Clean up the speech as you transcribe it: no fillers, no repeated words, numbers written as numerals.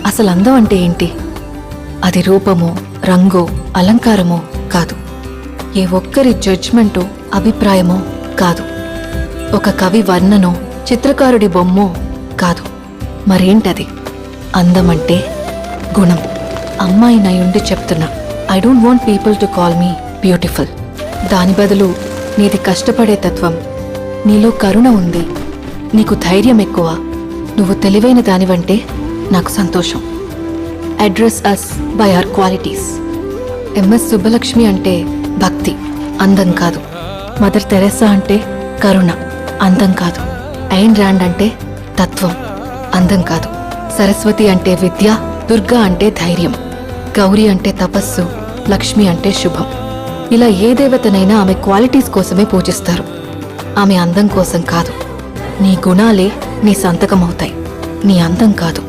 అసలు అందం అంటే ఏంటి? అది రూపమో, రంగో, అలంకారమో కాదు. ఏ ఒక్కరి జడ్జ్మెంటో, అభిప్రాయమో కాదు. ఒక కవి వర్ణనో, చిత్రకారుడి బొమ్మో కాదు. మరేంటది? అందమంటే గుణం. అమ్మాయినయుండి చెప్తున్నా, I don't want people to call me beautiful. దాని బదులు నీది కష్టపడే తత్వం, నీలో కరుణ ఉంది, నీకు ధైర్యం ఎక్కువ, నువ్వు తెలివైన దానివంటే నాకు సంతోషం. Address us by our qualities. MS Subbulakshmi అంటే భక్తి, అందం కాదు. మదర్ తెరెసా అంటే కరుణ, అందం కాదు. ఐన్ ర్యాండ్ అంటే తత్వం, అందం కాదు. సరస్వతి అంటే విద్య, దుర్గా అంటే ధైర్యం, గౌరీ అంటే తపస్సు, లక్ష్మి అంటే శుభం. ఇలా ఏ దేవతనైనా ఆమె క్వాలిటీస్ కోసమే పూజిస్తారు, ఆమె అందం కోసం కాదు. నీ గుణాలే నీ సంతకమవుతాయి, నీ అందం కాదు.